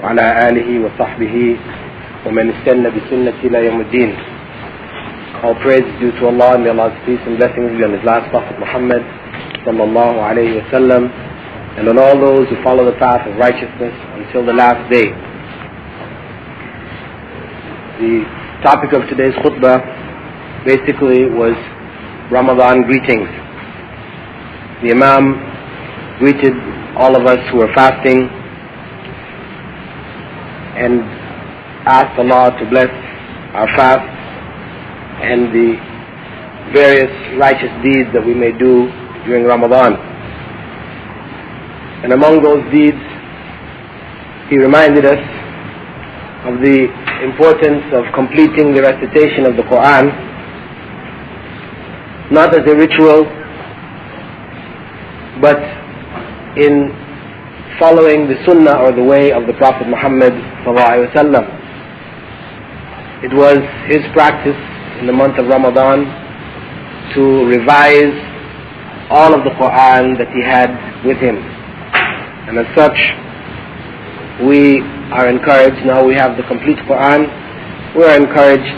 وعلى آله وصحبه ومن استنى بسنة إلى يوم الدين. All praise is due to Allah, and may Allah's peace and blessings be on His last Prophet Muhammad sallallahu alayhi wa sallam, and on all those who follow the path of righteousness until the last day. The topic of today's khutbah basically was Ramadan greetings. The Imam greeted all of us who were fasting and asked Allah to bless our fast and the various righteous deeds that we may do during Ramadan. And among those deeds, he reminded us of the importance of completing the recitation of the Qur'an, not as a ritual, but in following the sunnah or the way of the Prophet Muhammad ﷺ. It was his practice in the month of Ramadan to revise all of the Qur'an that he had with him. And as such, we are encouraged, now we have the complete Qur'an, we are encouraged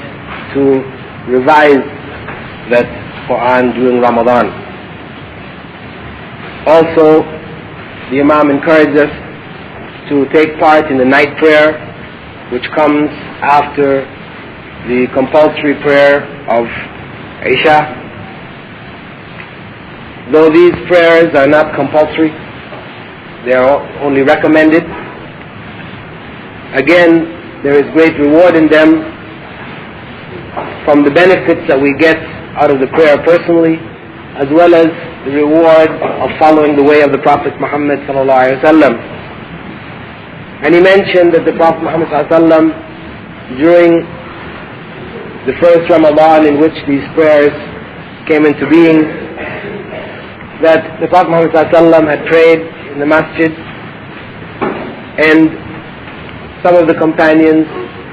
to revise that Qur'an during Ramadan. Also, the Imam encouraged us to take part in the night prayer, which comes after the compulsory prayer of Isha. Though these prayers are not compulsory, they are only recommended. Again, there is great reward in them from the benefits that we get out of the prayer personally, as well as the reward of following the way of the Prophet Muhammad ﷺ. And he mentioned that the Prophet Muhammad ﷺ, during the first Ramadan in which these prayers came into being, that the Prophet Muhammad ﷺ had prayed in the masjid, and some of the companions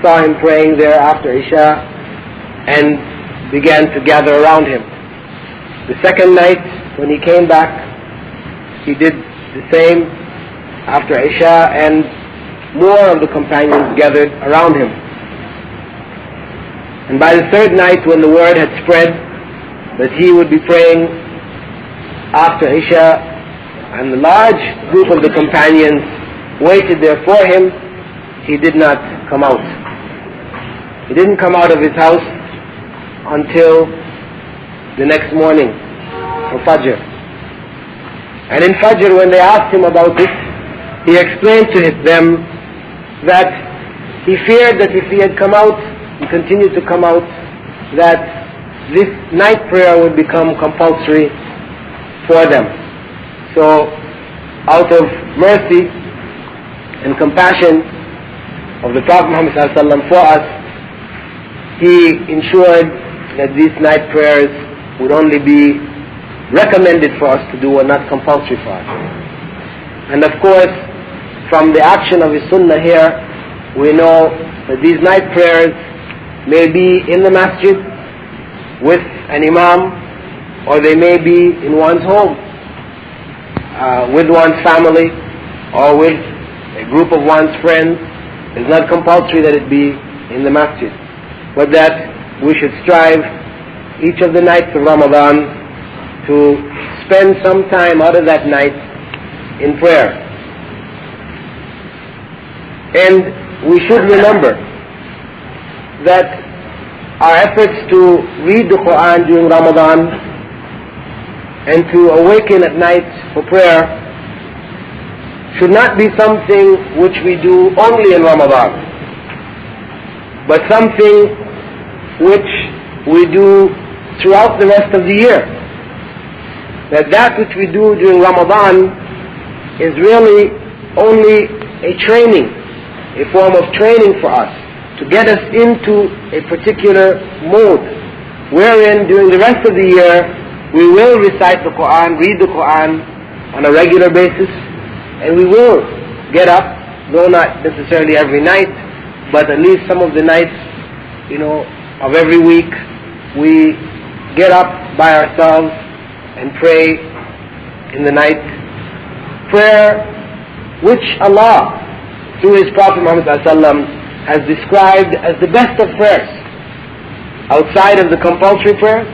saw him praying there after Isha and began to gather around him. The second night, when he came back, he did the same after Isha, and more of the companions gathered around him. And by the third night, when the word had spread that he would be praying after Isha, and the large group of the companions waited there for him, he did not come out. He didn't come out of his house until the next morning for Fajr. And in Fajr, when they asked him about it, he explained to them that he feared that if he had come out and continued to come out, that this night prayer would become compulsory for them. So, out of mercy and compassion of the Prophet Muhammad ﷺ for us, he ensured that these night prayers would only be recommended for us to do and not compulsory for us. And of course, from the action of his sunnah here, we know that these night prayers may be in the masjid with an imam, or they may be in one's home, with one's family, or with a group of one's friends. It's not compulsory that it be in the masjid, but that we should strive each of the nights of Ramadan to spend some time out of that night in prayer. And we should remember that our efforts to read the Qur'an during Ramadan and to awaken at night for prayer should not be something which we do only in Ramadan, but something which we do throughout the rest of the year. That which we do during Ramadan is really only a training, a form of training for us, to get us into a particular mode, wherein during the rest of the year we will recite the Qur'an, read the Qur'an on a regular basis, and we will get up, though not necessarily every night, but at least some of the nights, of every week, we get up by ourselves and pray in the night. Prayer which Allah through his Prophet Muhammad ﷺ, has described as the best of prayers. Outside of the compulsory prayers,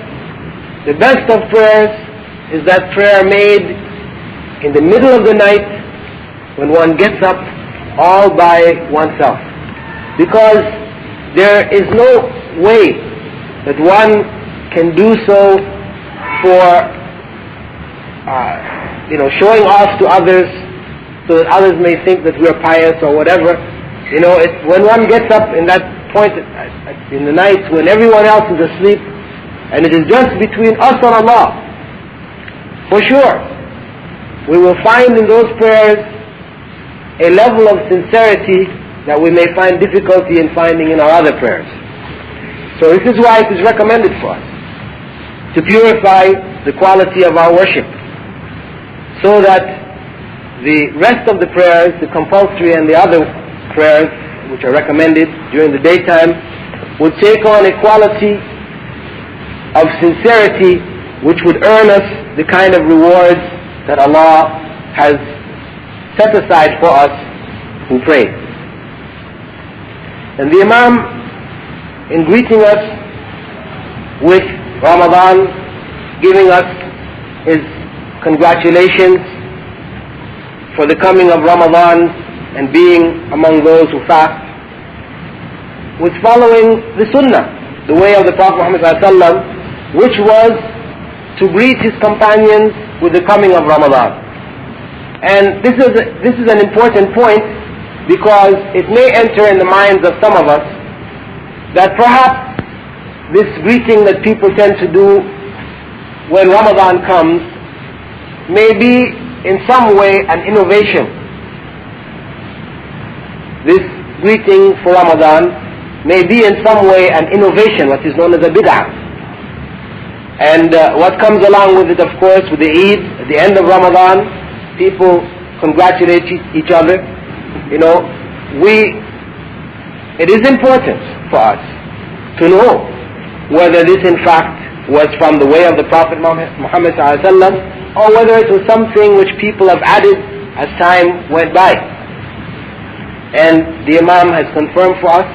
the best of prayers is that prayer made in the middle of the night when one gets up all by oneself. Because there is no way that one can do so for showing off to others, so that others may think that we are pious or whatever. When one gets up in that point in the night when everyone else is asleep, and it is just between us and Allah, for sure we will find in those prayers a level of sincerity that we may find difficulty in finding in our other prayers. So this is why it is recommended for us to purify the quality of our worship, so that the rest of the prayers, the compulsory and the other prayers which are recommended during the daytime, would take on a quality of sincerity which would earn us the kind of rewards that Allah has set aside for us who pray. And the Imam, in greeting us with Ramadan, giving us his congratulations for the coming of Ramadan and being among those who fast, was following the Sunnah, the way of the Prophet Muhammad ﷺ, which was to greet his companions with the coming of Ramadan. And this is an important point, because it may enter in the minds of some of us that perhaps this greeting that people tend to do when Ramadan comes may be in some way an innovation. This greeting for Ramadan may be in some way an innovation, what is known as a bid'ah. And what comes along with it, of course, with the Eid, at the end of Ramadan, people congratulate each other. It is important for us to know whether this in fact was from the way of the Prophet Muhammad ﷺ, or whether it was something which people have added as time went by. And the Imam has confirmed for us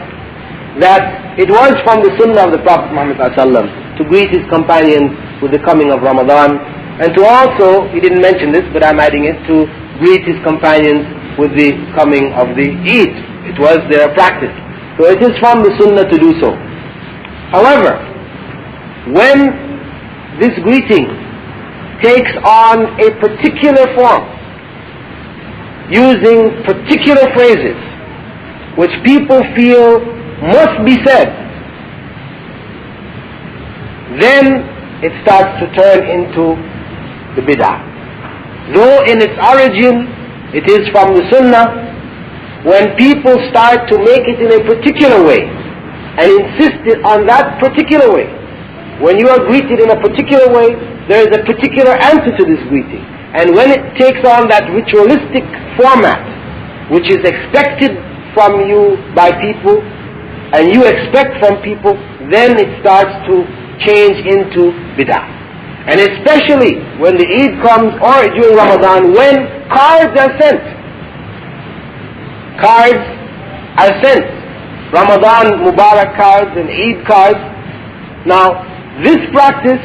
that it was from the Sunnah of the Prophet Muhammad ﷺ to greet his companions with the coming of Ramadan, and to also, he didn't mention this but I'm adding it, to greet his companions with the coming of the Eid. It was their practice. So it is from the Sunnah to do so. However, when this greeting takes on a particular form, using particular phrases which people feel must be said, then it starts to turn into the bid'ah. Though in its origin it is from the Sunnah, when people start to make it in a particular way and insist on that particular way, when you are greeted in a particular way, there is a particular answer to this greeting. And when it takes on that ritualistic format, which is expected from you by people, and you expect from people, then it starts to change into bid'ah. And especially when the Eid comes, or during Ramadan, when cards are sent. Cards are sent. Ramadan Mubarak cards and Eid cards. Now, this practice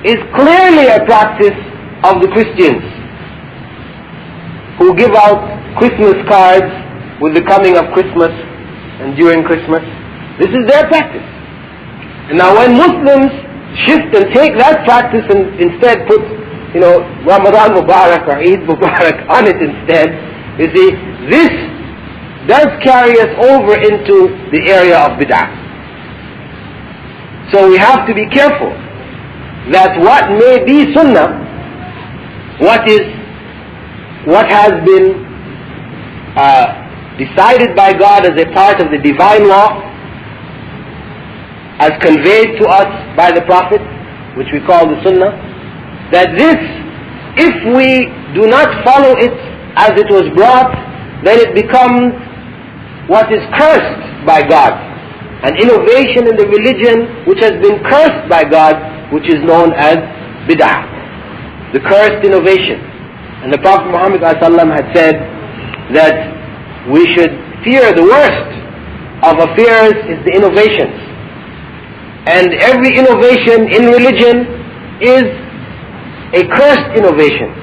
is clearly a practice of the Christians, who give out Christmas cards with the coming of Christmas and during Christmas. This is their practice. And now when Muslims shift and take that practice and instead put, Ramadan Mubarak or Eid Mubarak on it instead, you see, this does carry us over into the area of bid'ah. So we have to be careful that what may be sunnah, what has been decided by God as a part of the divine law, as conveyed to us by the Prophet, which we call the Sunnah, that this, if we do not follow it as it was brought, then it becomes what is cursed by God, an innovation in the religion which has been cursed by God, which is known as bid'ah, the cursed innovation. And the Prophet Muhammad ﷺ had said that we should fear the worst of affairs is the innovations. And every innovation in religion is a cursed innovation.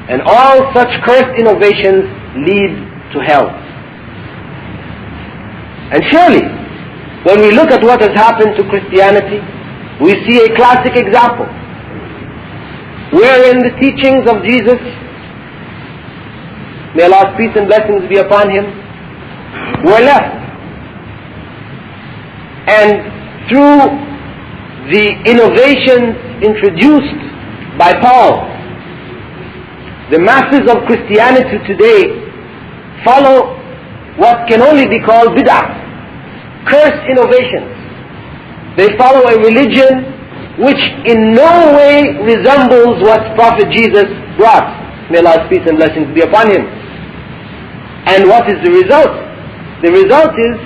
And all such cursed innovations lead to hell. And surely, when we look at what has happened to Christianity, we see a classic example, wherein the teachings of Jesus, may Allah's peace and blessings be upon him, were left. And through the innovations introduced by Paul, the masses of Christianity today follow what can only be called bid'ah, cursed innovations. They follow a religion which in no way resembles what Prophet Jesus brought. May Allah's peace and blessings be upon him. And what is the result? The result is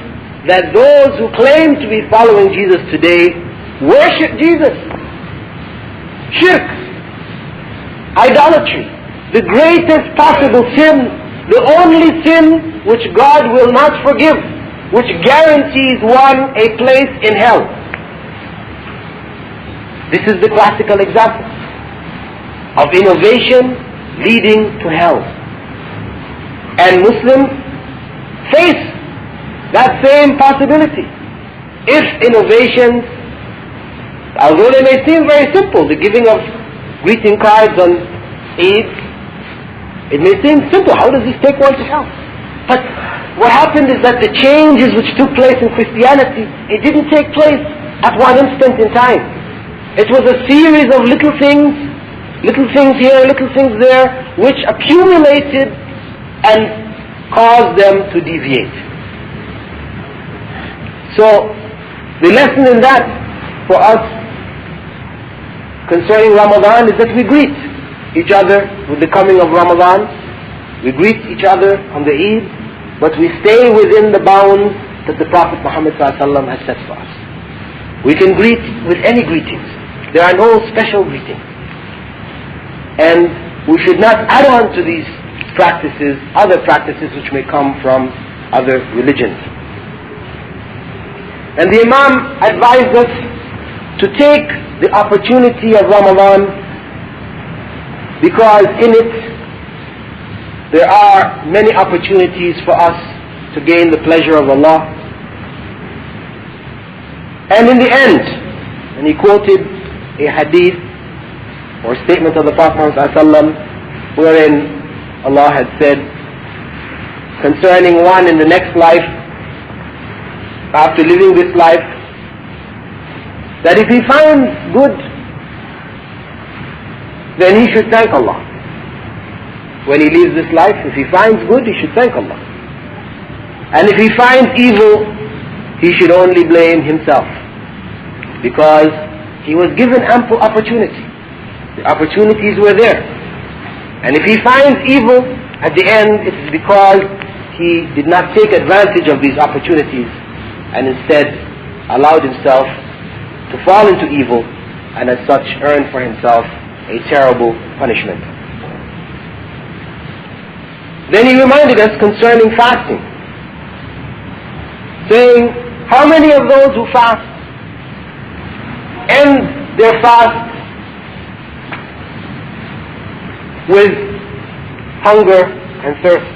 that those who claim to be following Jesus today worship Jesus. Shirk, idolatry, the greatest possible sin, the only sin which God will not forgive, which guarantees one a place in hell. This is the classical example of innovation leading to hell. And Muslims face that same possibility. If innovations, although they may seem very simple, the giving of greeting cards on Eid, it may seem simple. How does this take one to hell? But what happened is that the changes which took place in Christianity, it didn't take place at one instant in time. It was a series of little things here, little things there, which accumulated and caused them to deviate. So, the lesson in that for us concerning Ramadan is that we greet each other with the coming of Ramadan. We greet each other on the Eid, but we stay within the bounds that the Prophet Muhammad ﷺ has set for us. We can greet with any greetings. There are no special greetings. And we should not add on to these practices, other practices which may come from other religions. And the Imam advised us to take the opportunity of Ramadan because in it there are many opportunities for us to gain the pleasure of Allah. And in the end, and he quoted a hadith or statement of the Prophet ﷺ wherein Allah had said concerning one in the next life, after living this life, that if he finds good, then he should thank Allah. When he leaves this life, if he finds good, he should thank Allah. And if he finds evil, he should only blame himself, because he was given ample opportunity. The opportunities were there. And if he finds evil, at the end, it is because he did not take advantage of these opportunities and instead allowed himself to fall into evil, and as such earned for himself a terrible punishment. Then he reminded us concerning fasting, saying, how many of those who fast end their fast with hunger and thirst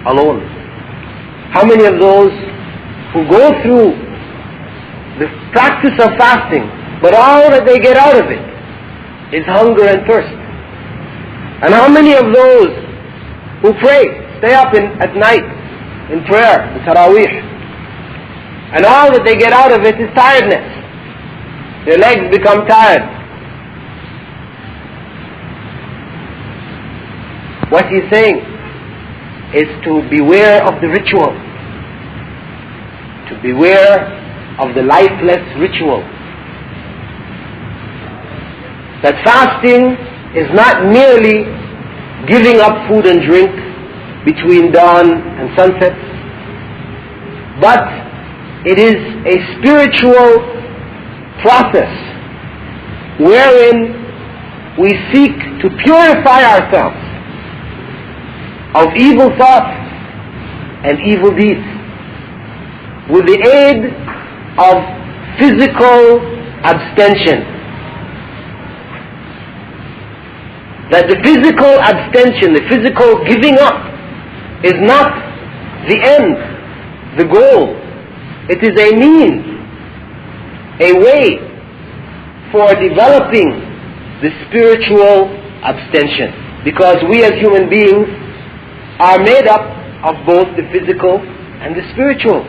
alone? How many of those who go through the practice of fasting, but all that they get out of it is hunger and thirst? And how many of those who pray, stay up at night in prayer, in Taraweeh, and all that they get out of it is tiredness? Their legs become tired. What he's saying is to beware of the ritual, to beware of the lifeless ritual. That fasting is not merely giving up food and drink between dawn and sunset, but it is a spiritual process wherein we seek to purify ourselves of evil thoughts and evil deeds with the aid of physical abstention. That the physical abstention, the physical giving up, is not the end, the goal. It is a means, a way for developing the spiritual abstention. Because we as human beings are made up of both the physical and the spiritual.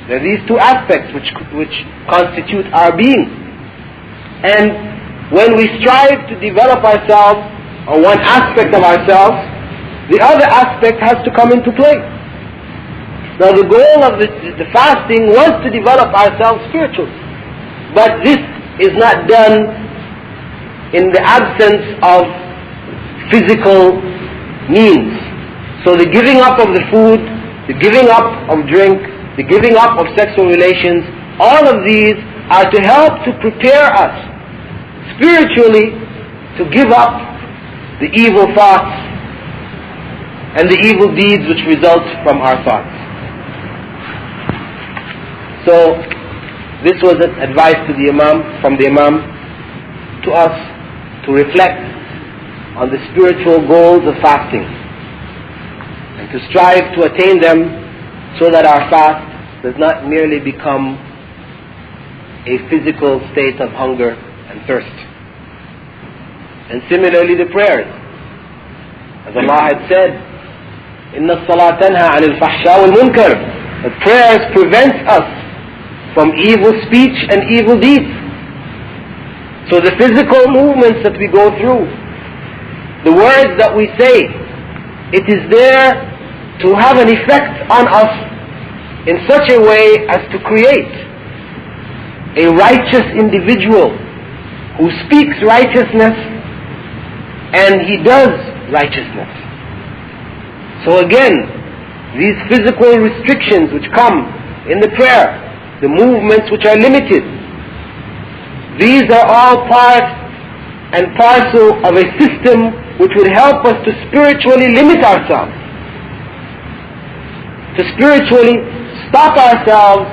There are these two aspects which constitute our being. And when we strive to develop ourselves, or one aspect of ourselves, the other aspect has to come into play. Now the goal of the fasting was to develop ourselves spiritually. But this is not done in the absence of physical means. So the giving up of the food, the giving up of drink, the giving up of sexual relations, all of these are to help to prepare us spiritually to give up the evil thoughts and the evil deeds which result from our thoughts. So this was an advice to the Imam, from the Imam to us, to reflect on the spiritual goals of fasting and to strive to attain them, so that our fast does not merely become a physical state of hunger and thirst. And similarly the prayers. As Allah had said, إِنَّ الصَّلَاةَ تَنْهَى عَنِ الْفَحْشَاءِ وَالْمُنْكَرِ, that prayers prevent us from evil speech and evil deeds. So the physical movements that we go through, the words that we say, it is there to have an effect on us in such a way as to create a righteous individual who speaks righteousness and he does righteousness. So again, these physical restrictions which come in the prayer, the movements which are limited, these are all part and parcel of a system which would help us to spiritually limit ourselves, to spiritually stop ourselves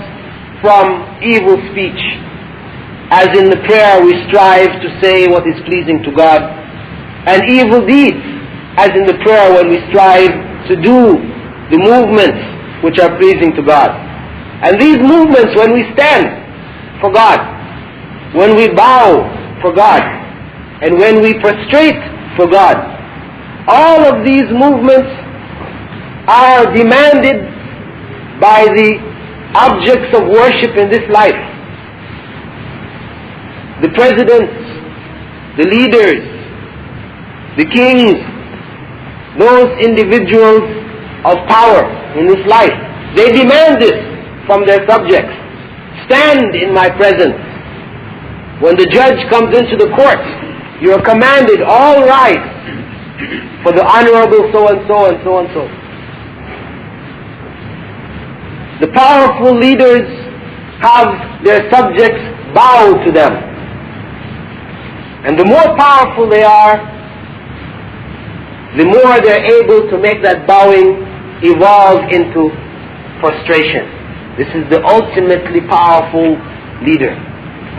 from evil speech. As in the prayer we strive to say what is pleasing to God, and evil deeds, as in the prayer when we strive to do the movements which are pleasing to God. And these movements, when we stand for God, when we bow for God, and when we prostrate for God, all of these movements are demanded by the objects of worship in this life. The presidents, the leaders, the kings, those individuals of power in this life, they demand this from their subjects. Stand in my presence. When the judge comes into the court, you are commanded, all rise for the honorable so and so and so and so. The powerful leaders have their subjects bow to them. And the more powerful they are, the more they're able to make that bowing evolve into prostration. This is the ultimately powerful leader,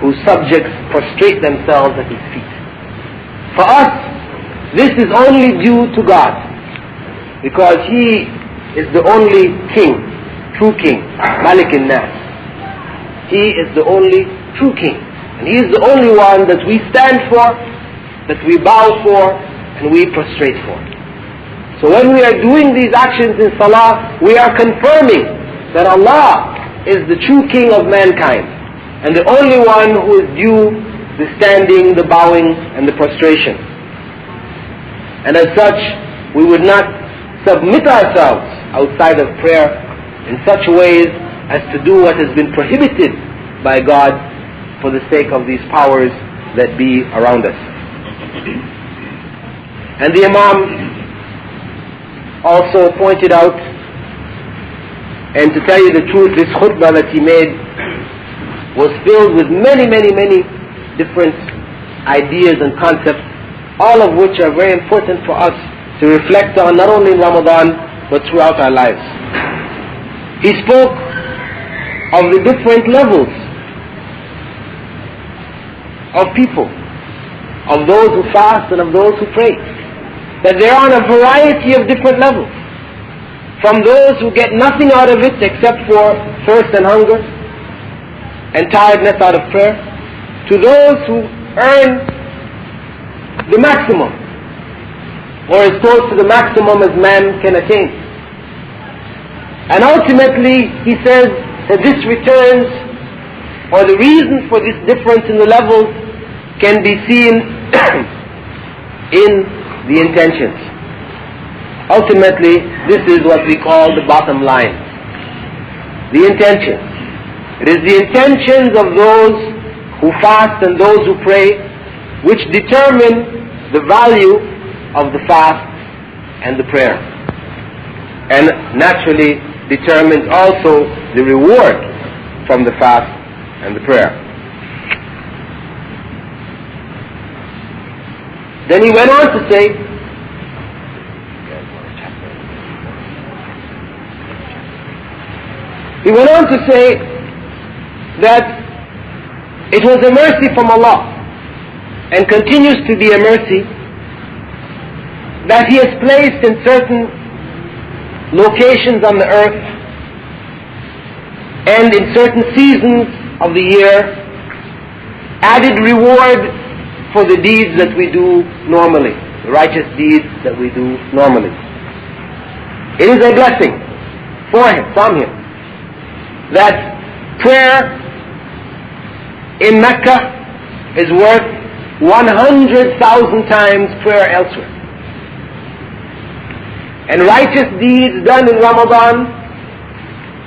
whose subjects prostrate themselves at his feet. For us, this is only due to God, because He is the only King, true King, Malik al-Nas. He is the only true King, and He is the only one that we stand for, that we bow for, and we prostrate for. So when we are doing these actions in Salah, we are confirming that Allah is the true King of mankind, and the only one who is due the standing, the bowing, and the prostration. And as such, we would not submit ourselves outside of prayer in such ways as to do what has been prohibited by God for the sake of these powers that be around us. And the Imam also pointed out, and to tell you the truth, this khutbah that he made was filled with many different ideas and concepts, all of which are very important for us to reflect on, not only in Ramadan but throughout our lives. he spoke of the different levels of people, of those who fast and of those who pray. That they are on a variety of different levels. From those who get nothing out of it except for thirst and hunger and tiredness out of prayer, to those who earn the maximum, or as close to the maximum as man can attain. And ultimately, he says that this returns, or the reason for this difference in the levels can be seen in the intentions. Ultimately, this is what we call the bottom line. The intentions. It is the intentions of those who fast and those who pray which determine the value of the fast and the prayer. And naturally determines also the reward from the fast and the prayer. Then he went on to say, that it was a mercy from Allah and continues to be a mercy that He has placed in certain locations on the earth and in certain seasons of the year added reward for the deeds that we do normally, the righteous deeds that we do normally. It is a blessing from Him that prayer in Mecca is worth 100,000 times prayer elsewhere. And righteous deeds done in Ramadan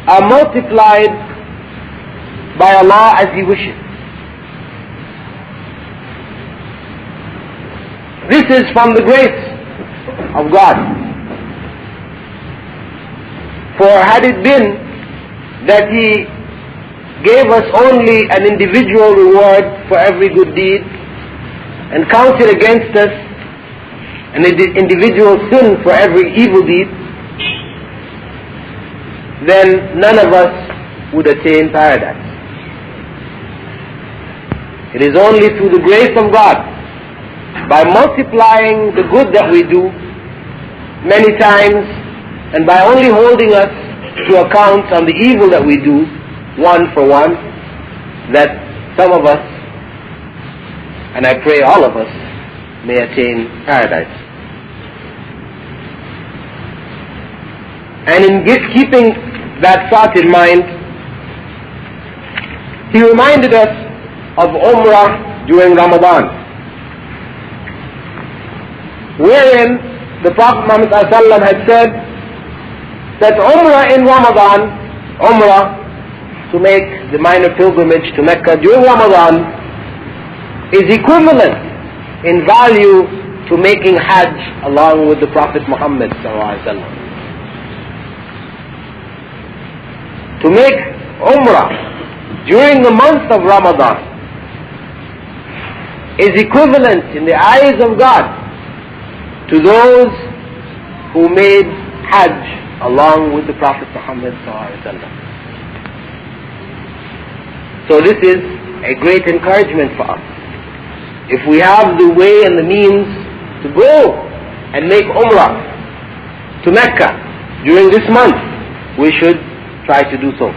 are multiplied by Allah as He wishes. This is from the grace of God. For had it been that He gave us only an individual reward for every good deed and counted against us an individual sin for every evil deed, then none of us would attain paradise. It is only through the grace of God, by multiplying the good that we do many times and by only holding us to account on the evil that we do one for one, that some of us, and I pray all of us, may attain paradise. And in keeping that thought in mind, he reminded us of Umrah during Ramadan, wherein the Prophet Muhammad ﷺ had said that Umrah in Ramadan, Umrah to make the minor pilgrimage to Mecca during Ramadan, is equivalent in value to making Hajj along with the Prophet Muhammad ﷺ. To make Umrah during the month of Ramadan is equivalent in the eyes of God to those who made Hajj along with the Prophet Muhammad ﷺ. So this is a great encouragement for us. If we have the way and the means to go and make Umrah to Mecca during this month, we should try to do so,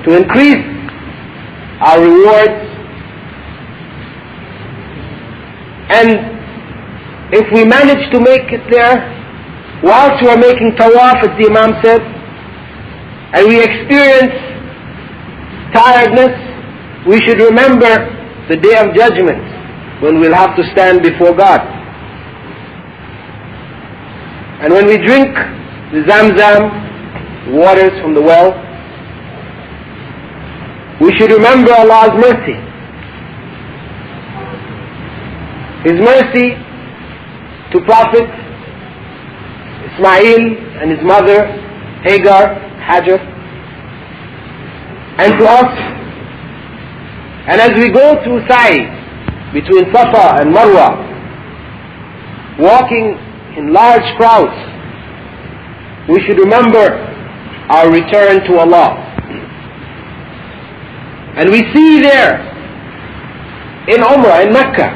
to increase our rewards. And if we manage to make it there whilst we are making tawaf, as the Imam said, and we experience tiredness, we should remember the day of judgment when we'll have to stand before God. And when we drink the Zamzam waters from the well, we should remember Allah's mercy. His mercy to Prophet Ismail and his mother Hajar, and to us. And as we go through Sa'i between Safa and Marwa, walking in large crowds, we should remember our return to Allah. And we see there in Umrah, in Mecca,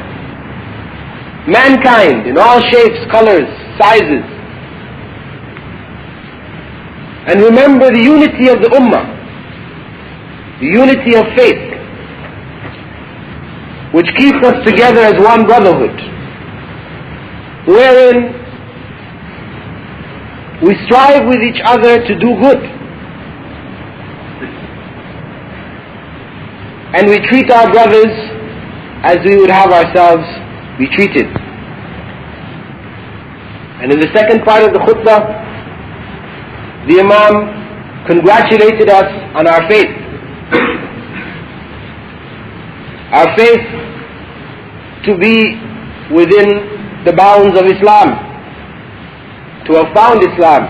mankind in all shapes, colors, sizes. And remember the unity of the Ummah, the unity of faith, which keeps us together as one brotherhood, wherein we strive with each other to do good, and we treat our brothers as we would have ourselves be treated. And in the second part of the khutbah, the Imam congratulated us on our faith. Our faith to be within the bounds of Islam, to have found Islam,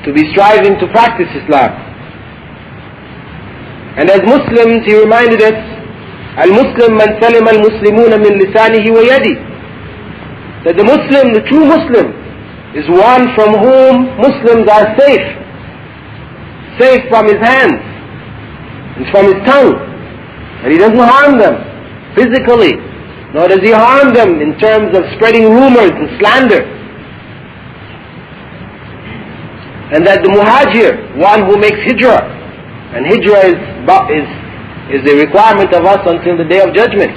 to be striving to practice Islam. And as Muslims, he reminded us, Al-Muslim man salima al-Muslimuna min lisanihi wa yadi, that the Muslim, the true Muslim, is one from whom Muslims are safe from his hands and from his tongue. And he doesn't harm them physically, nor does he harm them in terms of spreading rumors and slander. And that the muhajir, one who makes hijrah, and hijrah is a requirement of us until the day of judgment.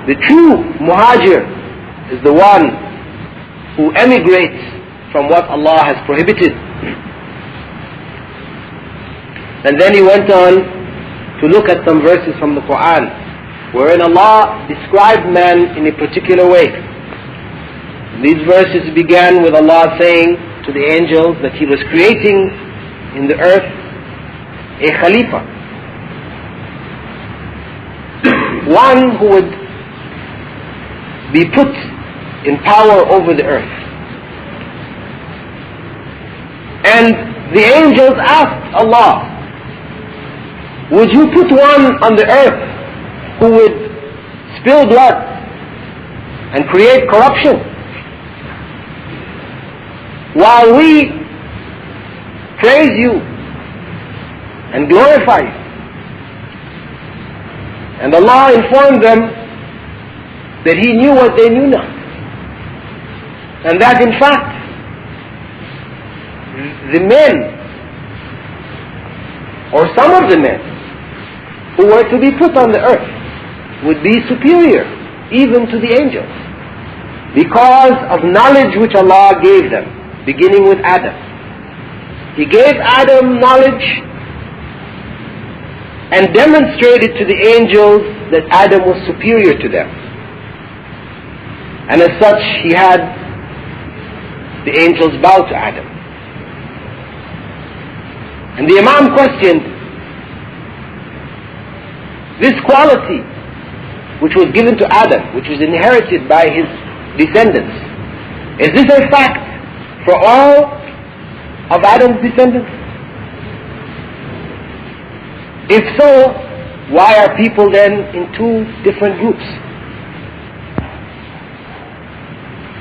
The true muhajir is the one who emigrates from what Allah has prohibited. And then he went on to look at some verses from the Qur'an, wherein Allah described man in a particular way. These verses began with Allah saying to the angels that He was creating in the earth a Khalifa, one who would be put in power over the earth. And the angels asked Allah, would you put one on the earth who would spill blood and create corruption, while we praise you and glorify you? And Allah informed them that He knew what they knew not, and that in fact the men, or some of the men who were to be put on the earth, would be superior even to the angels, because of knowledge which Allah gave them, beginning with Adam. He gave Adam knowledge and demonstrated to the angels that Adam was superior to them. And as such, he had the angels bow to Adam. And the Imam questioned, this quality which was given to Adam, which was inherited by his descendants, is this a fact for all of Adam's descendants? If so, why are people then in two different groups?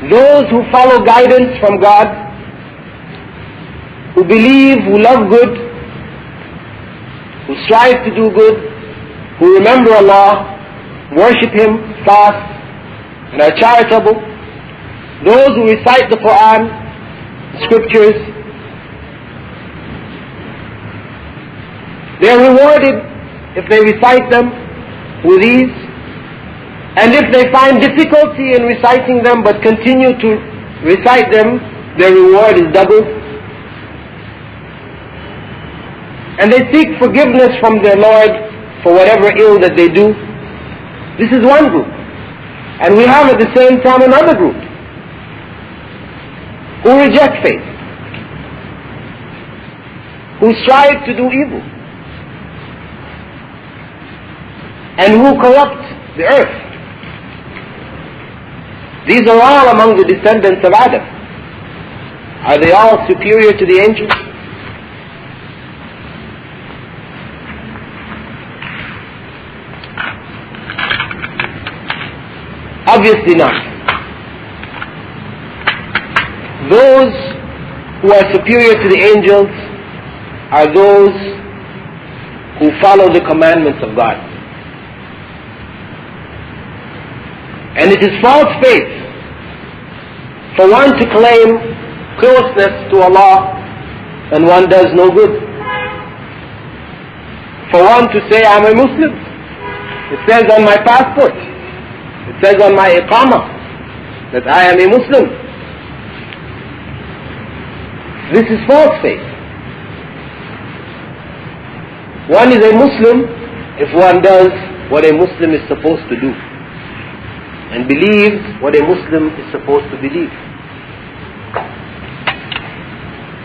Those who follow guidance from God, who believe, who love good, who strive to do good, who remember Allah, worship Him, fast, and are charitable. Those who recite the Qur'an, scriptures, they are rewarded if they recite them with ease, and if they find difficulty in reciting them but continue to recite them, their reward is doubled. And they seek forgiveness from their Lord for whatever ill that they do. This is one group. And we have at the same time another group who reject faith, who strive to do evil, and who corrupt the earth. These are all among the descendants of Adam. Are they all superior to the angels? Obviously not. Those who are superior to the angels are those who follow the commandments of God. And it is false faith for one to claim closeness to Allah and one does no good. For one to say, I'm a Muslim. It says on my passport, it says on my iqamah that I am a Muslim. This is false faith. One is a Muslim if one does what a Muslim is supposed to do and believes what a Muslim is supposed to believe.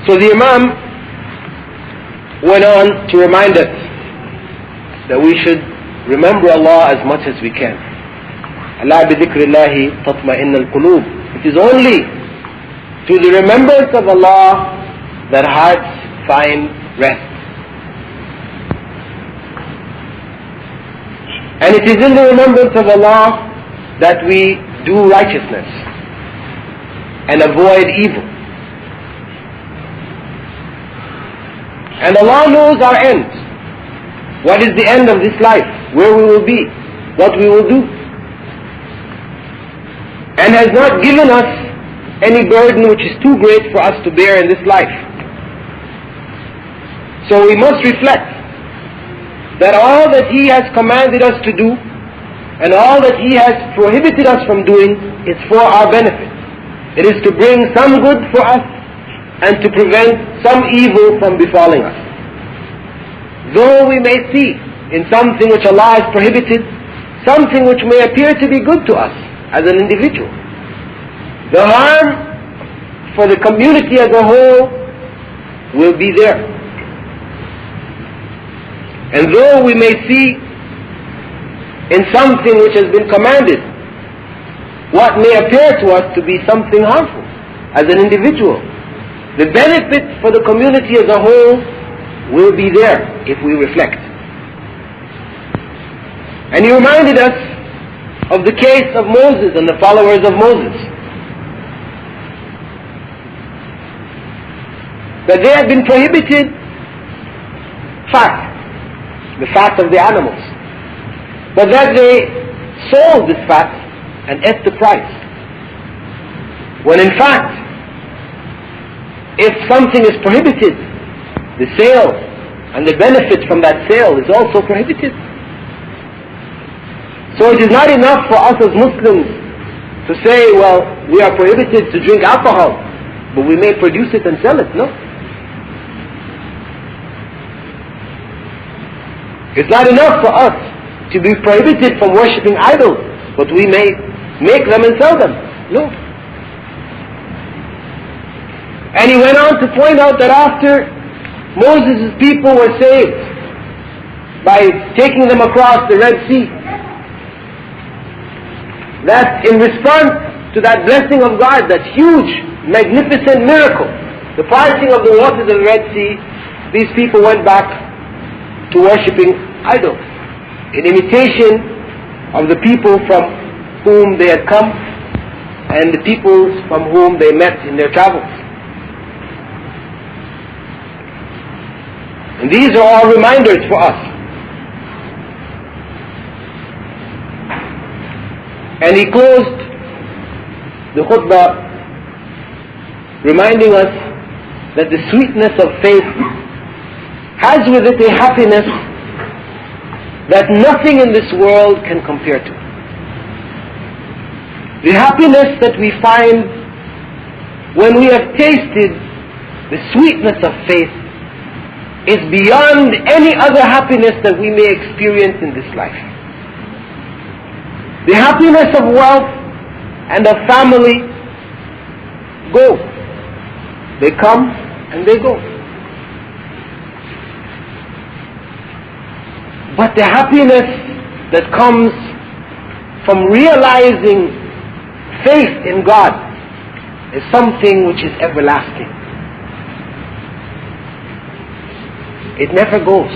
So the Imam went on to remind us that we should remember Allah as much as we can. Allah bi dhikrillahi tatma'inna al-qulub. It is only through the remembrance of Allah that hearts find rest. And it is in the remembrance of Allah that we do righteousness and avoid evil. And Allah knows our end. What is the end of this life? Where we will be? What we will do? And has not given us any burden which is too great for us to bear in this life. So we must reflect that all that He has commanded us to do and all that He has prohibited us from doing is for our benefit. It is to bring some good for us and to prevent some evil from befalling us. Though we may see in something which Allah has prohibited, something which may appear to be good to us as an individual, the harm for the community as a whole will be there. And though we may see in something which has been commanded what may appear to us to be something harmful as an individual, the benefit for the community as a whole will be there if we reflect. And He reminded us of the case of Moses and the followers of Moses, that they had been prohibited fat, the fat of the animals, but that they sold this fat and ate the price, when in fact if something is prohibited, the sale and the benefit from that sale is also prohibited. So it is not enough for us as Muslims to say, well, we are prohibited to drink alcohol, but we may produce it and sell it. No. It's not enough for us to be prohibited from worshipping idols, but we may make them and sell them. No. And he went on to point out that after Moses' people were saved by taking them across the Red Sea, that in response to that blessing of God, that huge, magnificent miracle, the parting of the waters of the Red Sea, these people went back to worshipping idols in imitation of the people from whom they had come and the peoples from whom they met in their travels. And these are all reminders for us. And he closed the khutbah reminding us that the sweetness of faith has with it a happiness that nothing in this world can compare to. The happiness that we find when we have tasted the sweetness of faith is beyond any other happiness that we may experience in this life. The happiness of wealth and of family go. They come and they go. But the happiness that comes from realizing faith in God is something which is everlasting. It never goes.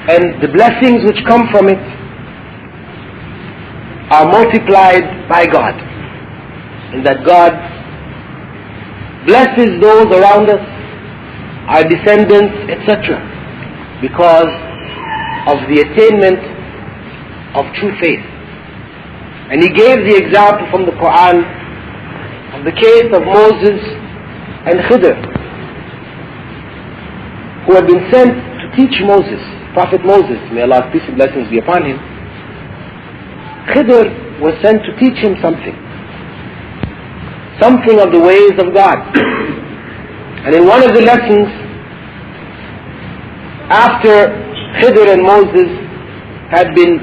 And the blessings which come from it are multiplied by God, and that God blesses those around us, our descendants, etc., because of the attainment of true faith. And he gave the example from the Qur'an of the case of Moses and Khidr, who had been sent to teach Moses, Prophet Moses, may Allah's peace and blessings be upon him. Khidr was sent to teach him something of the ways of God. And in one of the lessons, after Khidr and Moses had been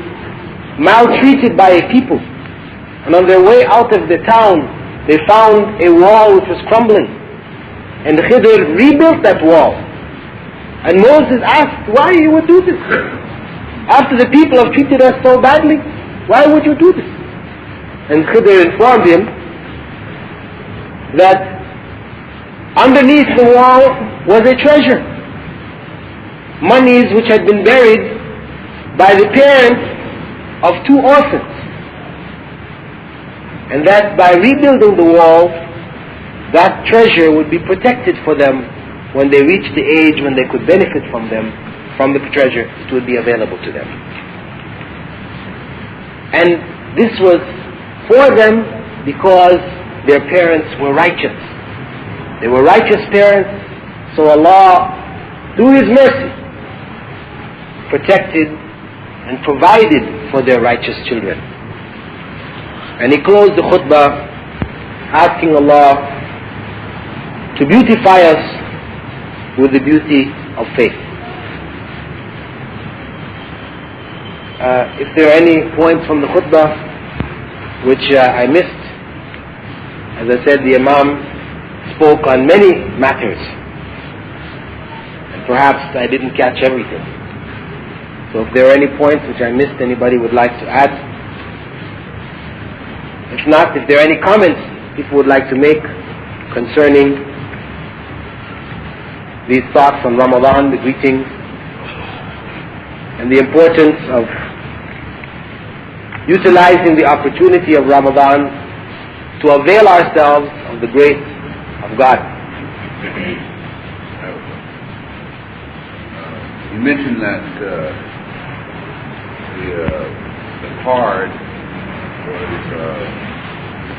maltreated by a people, and on their way out of the town, they found a wall which was crumbling, and Khidr rebuilt that wall. And Moses asked, why you would do this? After the people have treated us so badly, why would you do this? And Khidr informed him that underneath the wall was a treasure, monies which had been buried by the parents of 2 orphans, and that by rebuilding the wall, that treasure would be protected for them. When they reached the age when they could benefit from the treasure, it would be available to them. And this was for them because their parents were righteous. They were righteous parents, so Allah, through His mercy, protected and provided for their righteous children. And he closed the khutbah asking Allah to beautify us with the beauty of faith. If there are any points from the khutbah which I missed, as I said, the Imam spoke on many matters, and perhaps I didn't catch everything. So if there are any points which I missed, anybody would like to add? If not, if there are any comments people would like to make concerning these thoughts on Ramadan, the greetings, and the importance of utilizing the opportunity of Ramadan to avail ourselves of the grace of God. You mentioned that the card was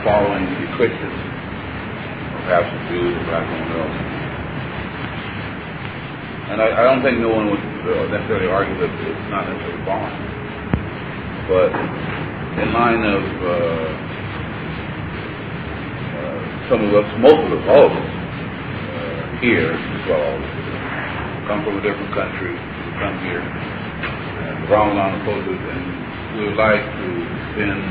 following the Christians, or perhaps the Jews, or perhaps someone else. And I don't think no one would necessarily argue that it's not necessarily following. But in line of some of us, most of us, all of us here, well, all of us, come from a different country, we come here, and Ramadan approaches, and we would like to spend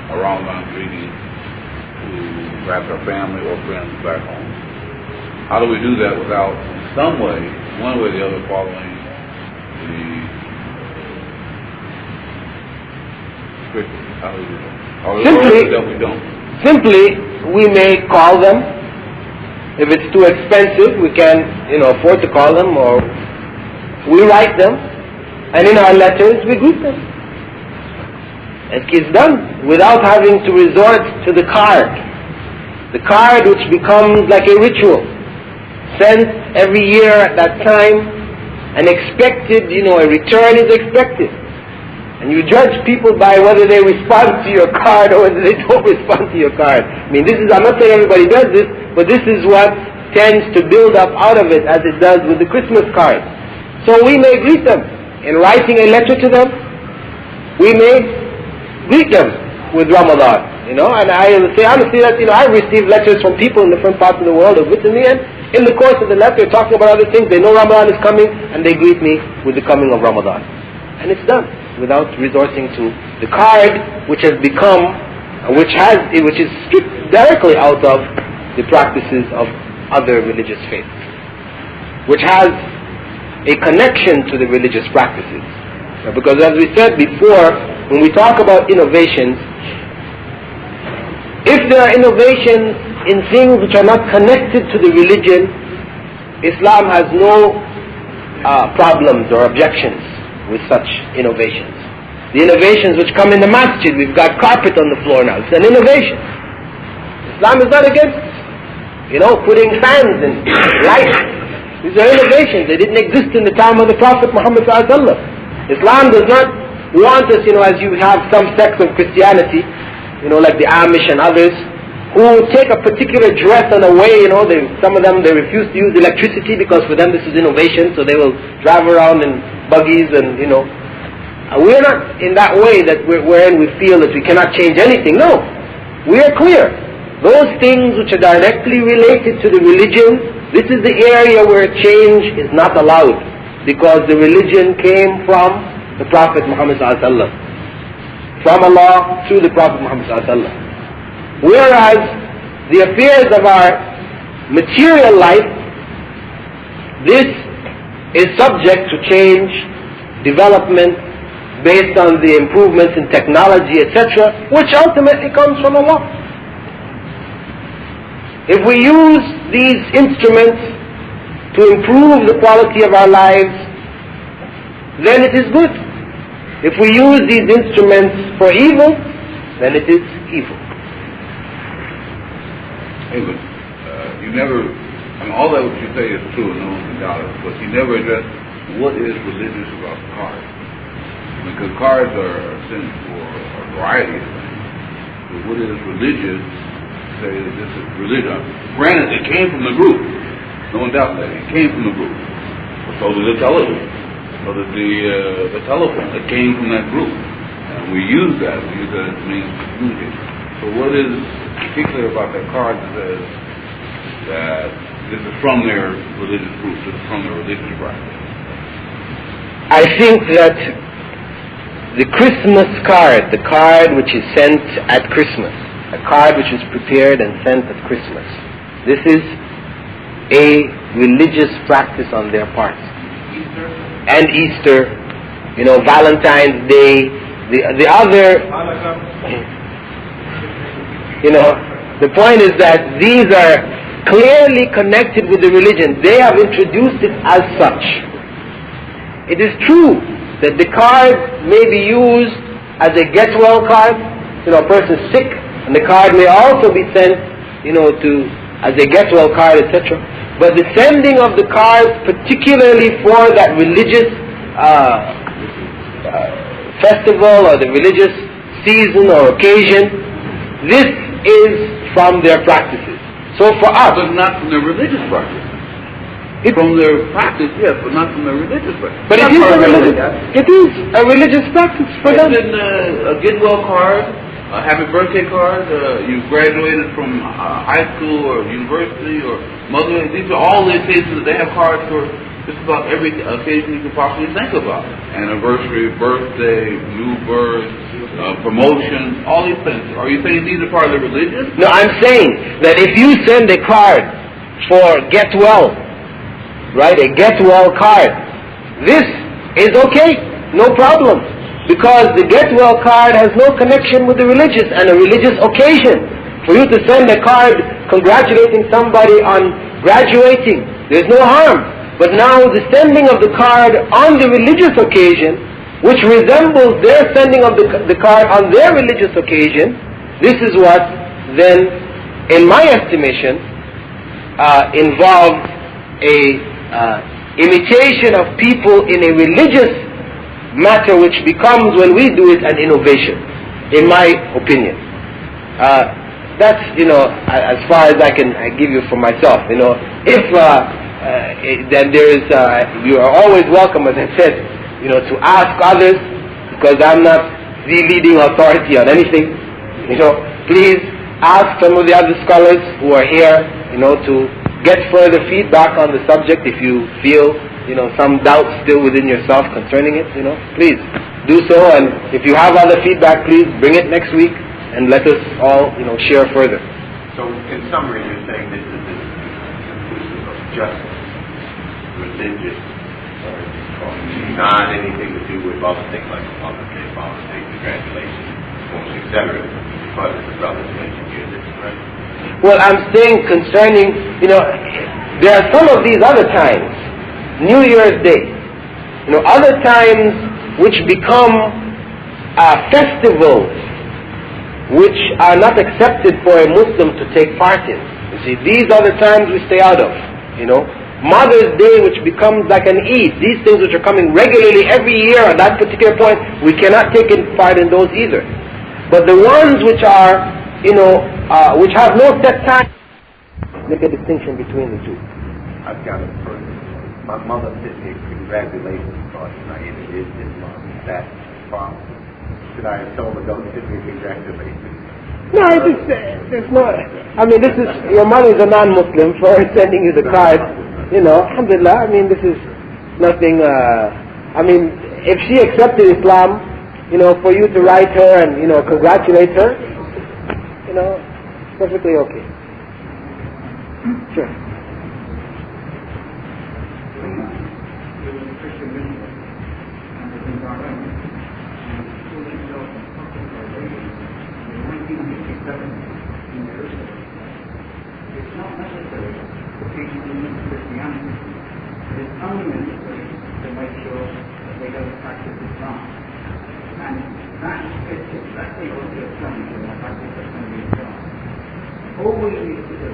a Ramadan greeting to perhaps our family or friends back home. How do we do that without, in some way, one way or the other, following the scriptures? How do we do that? Simply, we may call them. If it's too expensive, we can, afford to call them, or we write them, and in our letters we greet them. It's done without having to resort to the card. The card which becomes like a ritual, sent every year at that time, and expected, a return is expected. And you judge people by whether they respond to your card or whether they don't respond to your card. I'm not saying everybody does this, but this is what tends to build up out of it, as it does with the Christmas card. So we may greet them in writing a letter to them. We may greet them with Ramadan, and I will say honestly that, I've received letters from people in different parts of the world who have written me, and in the course of the letter, talking about other things, they know Ramadan is coming, and they greet me with the coming of Ramadan. And it's done without resorting to the card, which has become, which is stripped directly out of the practices of other religious faiths, which has a connection to the religious practices. Because as we said before, when we talk about innovations, if there are innovations in things which are not connected to the religion, Islam has no problems or objections with such innovations. The innovations which come in the masjid, we've got carpet on the floor now. It's an innovation. Islam is not against, putting fans and lights. These are innovations. They didn't exist in the time of the Prophet Muhammad ﷺ. Islam does not want us, as you have some sects of Christianity, like the Amish and others, who take a particular dress and a way, some of them, they refuse to use electricity because for them this is innovation, so they will drive around in buggies and, we're not in that way that wherein we feel that we cannot change anything. No, we are clear. Those things which are directly related to the religion, this is the area where change is not allowed, because the religion came from the Prophet Muhammad ﷺ, from Allah through the Prophet Muhammad ﷺ. Whereas the affairs of our material life, this is subject to change, development, based on the improvements in technology, etc., which ultimately comes from Allah. If we use these instruments to improve the quality of our lives, then it is good. If we use these instruments for evil, then it is evil. But you never, all that what you say is true, no doubt, but you never address what is religious about cards. Because cards are sent for a variety of things. But what is religious, say that this is religion. Granted, it came from the group. No one doubts that. It came from the group. So did the television. So did the telephone. It came from that group. And we use that. We use that as a means to communicate. So what is particular about that card that says that this is from their religious group, this is from their religious practice? I think that the Christmas card, the card which is sent at Christmas, a card which is prepared and sent at Christmas, this is a religious practice on their part. Easter? And Easter, Valentine's Day, the other, the point is that these are clearly connected with the religion. They have introduced it as such. It is true that the card may be used as a get well card. A person is sick, and the card may also be sent, as a get well card, etc. But the sending of the cards, particularly for that religious festival or the religious season or occasion, this is from their practices. So for us, but not from their religious practice. From their practice, yes, but not from their religious practice. But it is a religious practice for them. It's a get well card, a happy birthday card. You graduated from high school or university or mother. These are all the occasions that they have cards for. Just about every occasion you could possibly think about. Anniversary, birthday, new birth, promotion, all these things. Are you saying these are part of the religion? No, I'm saying that if you send a card for get well, right, a get well card, this is okay, no problem. Because the get well card has no connection with the religious and a religious occasion. For you to send a card congratulating somebody on graduating, there's no harm. But now the sending of the card on the religious occasion, which resembles their sending of the card on their religious occasion, this is what then, in my estimation, involves a imitation of people in a religious matter, which becomes, when we do it, an innovation, in my opinion. That's, as far as I give you for myself. If then there is, you are always welcome, as I said, to ask others, because I'm not the leading authority on anything. Please ask some of the other scholars who are here, to get further feedback on the subject. If you feel, some doubt still within yourself concerning it, please do so. And if you have other feedback, please bring it next week and let us all, share further. So, in summary, you're saying this is inclusive of just religious, not anything to do with other things like Mother's Day, Father's Day, congratulations, etc. But the brothers mentioned here, this is right. Well, I'm saying concerning, there are some of these other times, New Year's Day, other times which become festivals which are not accepted for a Muslim to take part in. You see, these are the times we stay out of, you know. Mother's Day, which becomes like an Eid, these things which are coming regularly every year at that particular point, we cannot take part in those either. But the ones which are, you know, which have no set time, make a distinction between the two. I've got a person. My mother sent me congratulations because I introduced this month. That's wrong. Should I have told her don't send me congratulations? No, it's not. I mean, this is, your mother is a non-Muslim for sending you the card. You know, alhamdulillah, I mean, this is nothing, I mean, if she accepted Islam, you know, for you to write her and, you know, congratulate her, you know, perfectly okay. Sure. All we need to do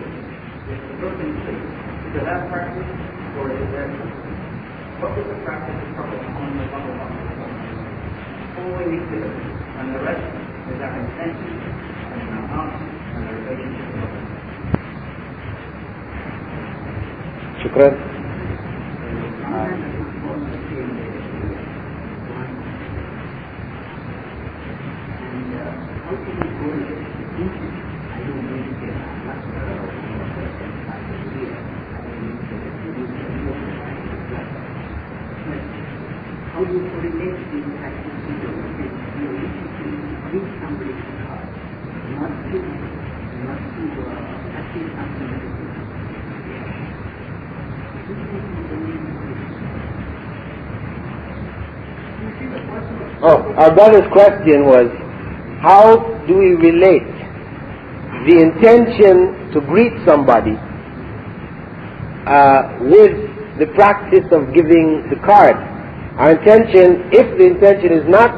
is to look and see, is it that practice or is it that practice? What is the practice of trouble on the level of all we need to do, and the rest is our intention and our heart and our relationship with others. Shukran. How do you correlate these practices with somebody not to achieve something? Oh, our brother's question was, how do we relate the intention to greet somebody with the practice of giving the card? Our intention, if the intention is not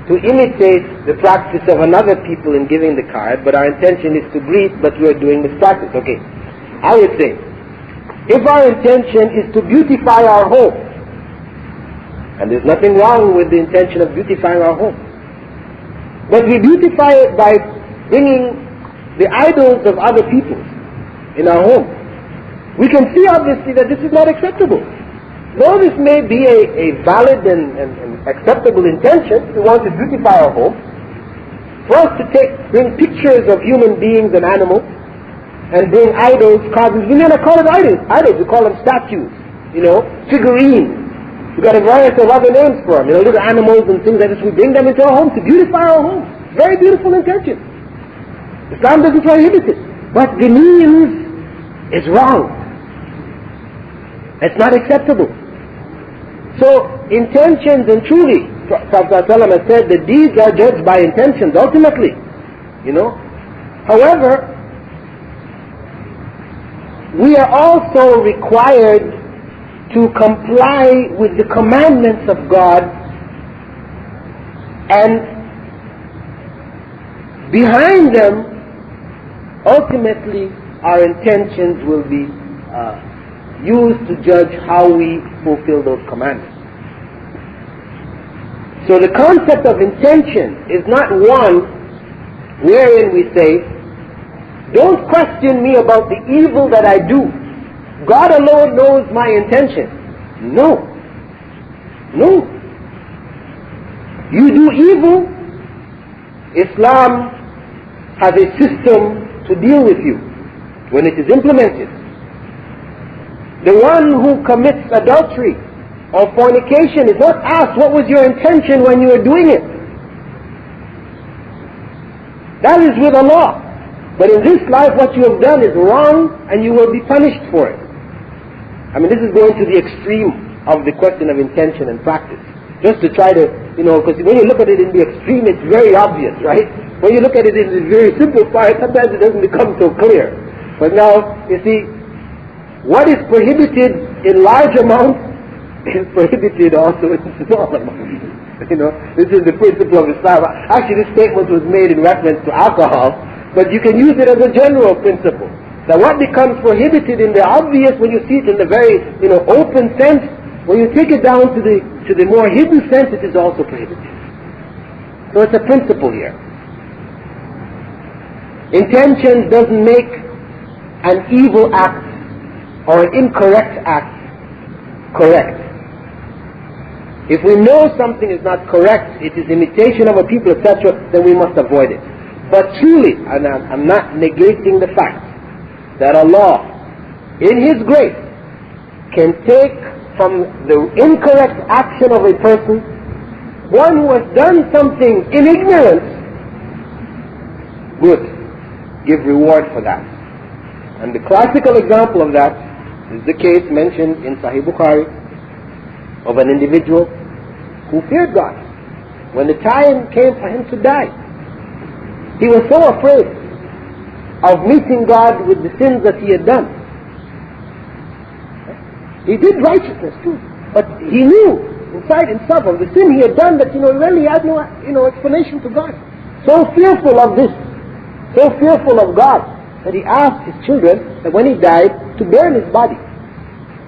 to imitate the practice of another people in giving the card, but our intention is to greet, but we are doing this practice. Okay, I would say, if our intention is to beautify our home, and there's nothing wrong with the intention of beautifying our home, but we beautify it by bringing the idols of other people in our home, we can see obviously that this is not acceptable. Though this may be a valid and acceptable intention, we want to beautify our home, for us to bring pictures of human beings and animals, and bring idols, carvings. We may not call it idols, we call them statues, you know, figurines. We've got a variety of other names for them, you know, little animals and things like this. We bring them into our home to beautify our home. Very beautiful intention. Islam doesn't prohibit it, but the means is wrong. It's not acceptable. So intentions, and truly, Prophet ﷺ has said that deeds are judged by intentions ultimately, you know. However, we are also required to comply with the commandments of God, and behind them, ultimately, our intentions will be used to judge how we fulfill those commandments. So the concept of intention is not one wherein we say, don't question me about the evil that I do. God alone knows my intention. No. No. You do evil, Islam has a system to deal with you when it is implemented. The one who commits adultery or fornication is not asked, what was your intention when you were doing it? That is with Allah. But in this life, what you have done is wrong, and you will be punished for it. I mean, this is going to the extreme of the question of intention and practice. Just to try to, you know, because when you look at it in the extreme, it's very obvious, right? When you look at it in the very simple part, sometimes it doesn't become so clear. But now, you see, what is prohibited in large amounts is prohibited also in small amounts. This is the principle of Islam. Actually, this statement was made in reference to alcohol, but you can use it as a general principle. That what becomes prohibited in the obvious, when you see it in the very, open sense, when you take it down to the more hidden sense, it is also prohibited. So it's a principle here. Intention doesn't make an evil act or an incorrect act correct. If we know something is not correct, it is imitation of a people, etc., then we must avoid it. But truly, and I'm not negating the fact that Allah, in His grace, can take from the incorrect action of a person, one who has done something in ignorance, good, give reward for that. And the classical example of that is the case mentioned in Sahih Bukhari of an individual who feared God. When the time came for him to die, he was so afraid of meeting God with the sins that he had done. He did righteousness too, but he knew inside himself of the sin he had done that really had no explanation to God. So fearful of this, so fearful of God, that he asked his children that when he died to burn his body,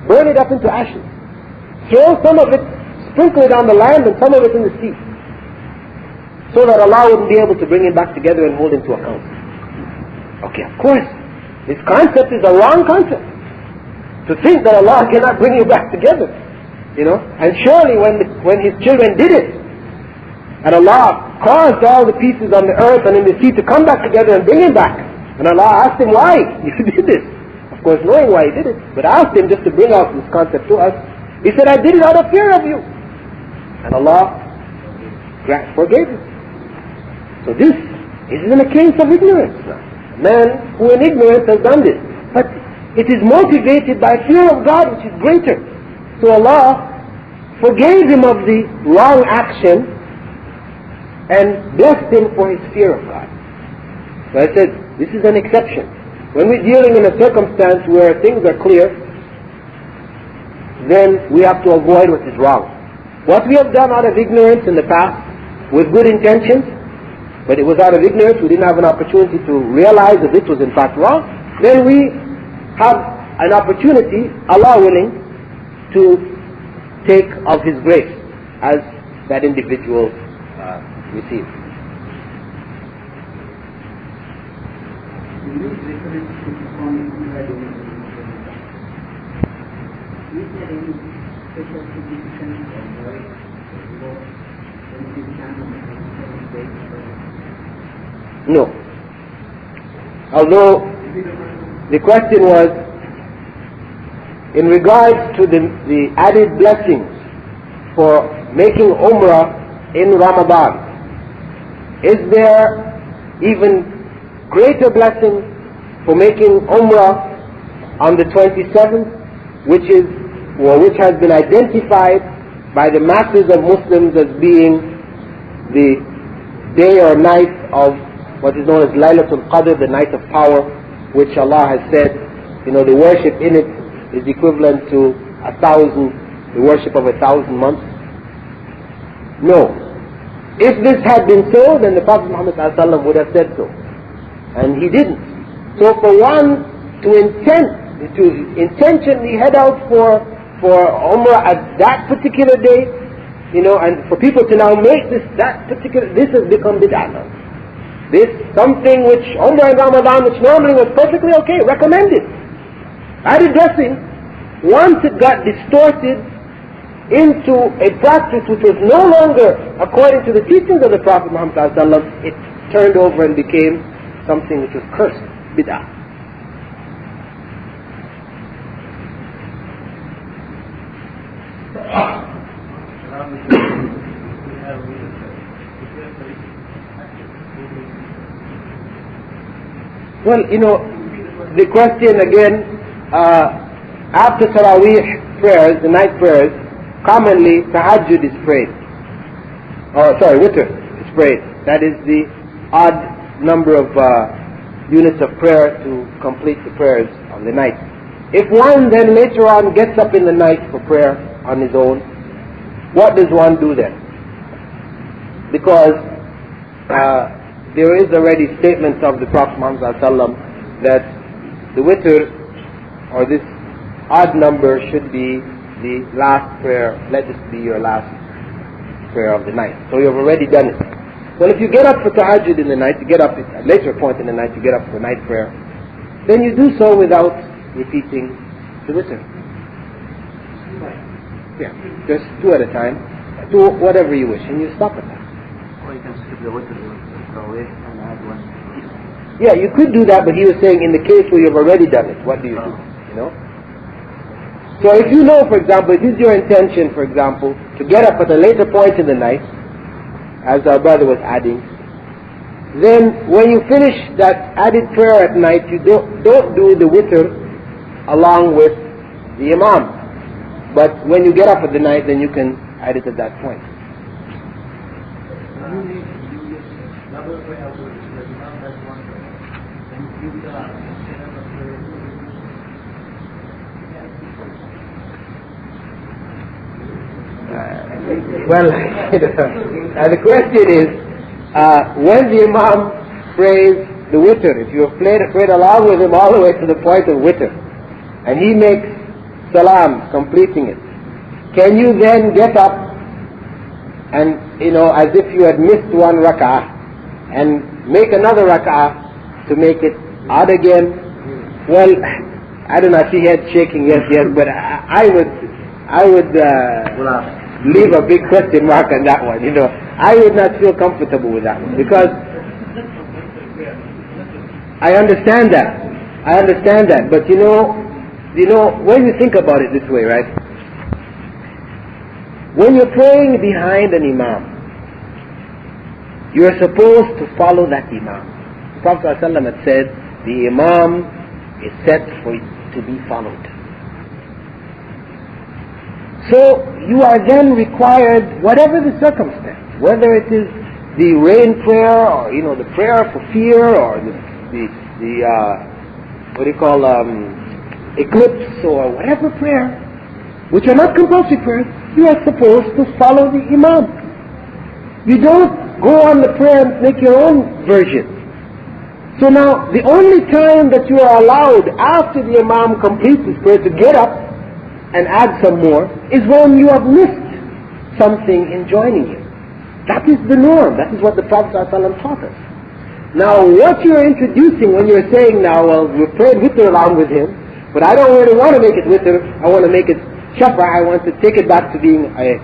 burn it up into ashes, throw some of it, sprinkle it on the land and some of it in the sea, so that Allah wouldn't be able to bring him back together and hold him to account. Okay, of course, this concept is a wrong concept. To think that Allah cannot bring you back together, and surely when his children did it, and Allah caused all the pieces on the earth and in the sea to come back together and bring him back, and Allah asked him why you did this, of course knowing why he did it, but asked him just to bring out this concept to us, he said, I did it out of fear of you, and Allah forgave him. So this isn't a case of ignorance now. A man who in ignorance has done this, but it is motivated by fear of God, which is greater. So Allah forgave him of the wrong action and blessed him for his fear of God. So I said, this is an exception. When we're dealing in a circumstance where things are clear, then we have to avoid what is wrong. What we have done out of ignorance in the past, with good intentions, but it was out of ignorance, we didn't have an opportunity to realize that this was in fact wrong, then we have an opportunity, Allah willing, to take of His grace as that individual receives. No. Although the question was in regards to the added blessings for making Umrah in Ramadan, is there even greater blessing for making Umrah on the 27th, which has been identified by the masses of Muslims as being the day or night of what is known as Laylatul Qadr, the night of power, which Allah has said, the worship in it is equivalent to the worship of 1,000 months. No. If this had been so, then the Prophet Muhammad ﷺ would have said so. And he didn't. So for one to intentionally head out for Umrah at that particular day, and for people to now make this has become bid'ah now. This something which Umrah in Ramadan, which normally was perfectly okay, recommended. Added dressing, once it got distorted into a practice which was no longer according to the teachings of the Prophet Muhammad ﷺ, it turned over and became something which was cursed, bid'ah. Well, the question again, after Taraweeh prayers, the night prayers, commonly Tahajjud is prayed. Witr is prayed. That is the odd number of units of prayer to complete the prayers on the night. If one then later on gets up in the night for prayer on his own, what does one do then? because there is already statements of the Prophet Muhammad ﷺ that the witr, or this odd number, should be the last prayer. Let this be your last prayer of the night. So you've already done it. Well, if you get up for tahajjud in the night, you get up at a later point in the night, you get up for night prayer, then you do so without repeating the witr. Yeah, just two at a time, do whatever you wish, and you stop at that. Or you can skip the witr and add one. Yeah, you could do that, but he was saying in the case where you've already done it, what do you do? You know? So if you know, for example, it is your intention, for example, to get up at a later point in the night, as our brother was adding, then when you finish that added prayer at night, you don't do the witr along with the imam. But when you get up at the night, then you can add it at that point. Well, the question is, when the imam prays the witr, if you have prayed along with him all the way to the point of witr, and he makes salam, completing it, can you then get up and, as if you had missed one rak'ah, and make another rak'ah to make it odd again? Well, I don't know, I see head shaking, yes, but I would leave a big question mark on that one. I would not feel comfortable with that one, because I understand that, but when you think about it this way, right? When you're praying behind an imam, you're supposed to follow that imam. The Prophet ﷺ had said, the imam is set to be followed. So you are then required, whatever the circumstance, whether it is the rain prayer, or the prayer for fear, or the eclipse, or whatever prayer, which are not compulsory prayers, you are supposed to follow the imam. You don't go on the prayer and make your own version. So now, the only time that you are allowed after the imam completes his prayer to get up and add some more is when you have missed something in joining him. That is the norm. That is what the Prophet ﷺ taught us. Now, what you're introducing when you're saying now, well, we prayed witr along with him, but I don't really want to make it witr, I want to make it shafa, I want to take it back to being a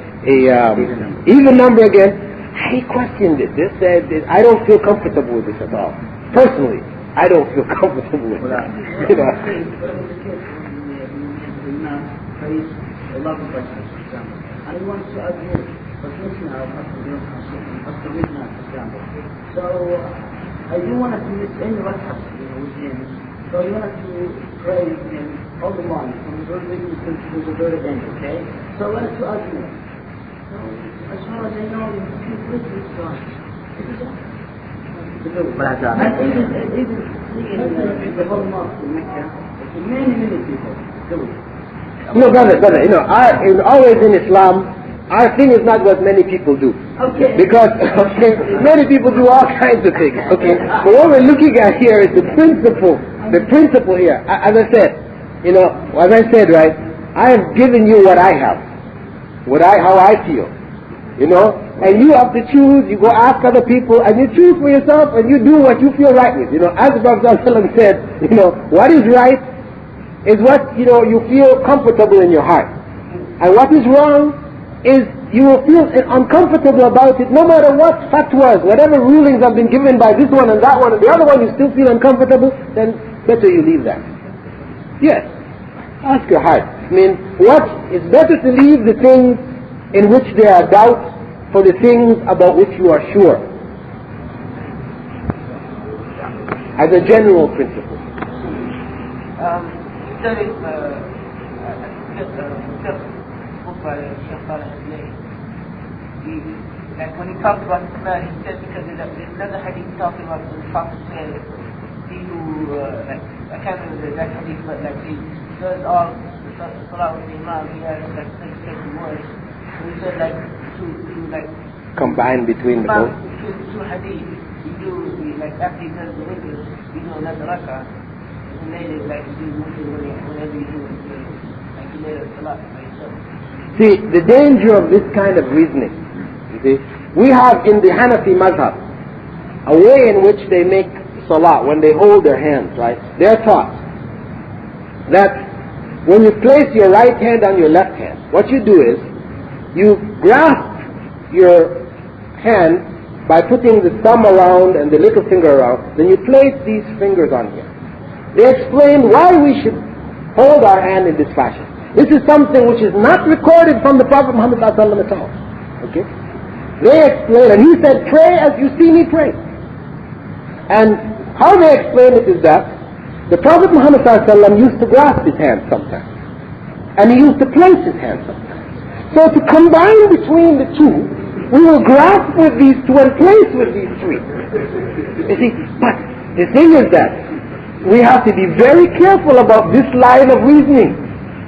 even number again. I questioned it. This said, I don't feel comfortable with this at all. Personally, I don't feel comfortable with that. And he wants to agree, but listen now, so I don't want to miss any rak'ah with him. So he wants to pray with him all the morning, from the very beginning to the very end, okay? So I wanted to argue. So as far as I know, you can put this on. And even in the whole mosque in Mecca, many people do it. Brother, always in Islam, our thing is not what many people do. Okay. Because many people do all kinds of things. Okay. But what we're looking at here is the principle. The principle here. As I said, right? I have given you what I have, how I feel. And you have to choose. You go ask other people, and you choose for yourself, and you do what you feel right with. As the Prophet ﷺ said, what is right is what you feel comfortable in your heart, and what is wrong is you will feel uncomfortable about it, no matter what fatwas, whatever rulings have been given by this one and that one and the other one, you still feel uncomfortable. Then better you leave that. Yes, ask your heart. It's better to leave the things in which there are doubts for the things about which you are sure, as a general principle. Like when he talked about the smell, he said because there's another hadith talking about the Prophet said, he who, I can't remember the exact hadith, but he does all the salah with the imam, he has 37 words. So he said to combine between the both? Two hadith, you do, like after you does the witr, you do another rak'ah, and later, like you do whenever you do it, like you later salat by yourself. See, the danger of this kind of reasoning, you see, we have in the Hanafi madhab a way in which they make salah when they hold their hands, right? They're taught that when you place your right hand on your left hand, what you do is you grasp your hand by putting the thumb around and the little finger around, then you place these fingers on here. They explain why we should hold our hand in this fashion. This is something which is not recorded from the Prophet Muhammad at all. Okay? They explain, and he said, pray as you see me pray. And how they explain it is that the Prophet Muhammad used to grasp his hand sometimes, and he used to place his hand sometimes. So to combine between the two, we will grasp with these two and place with these three. You see, but the thing is that we have to be very careful about this line of reasoning.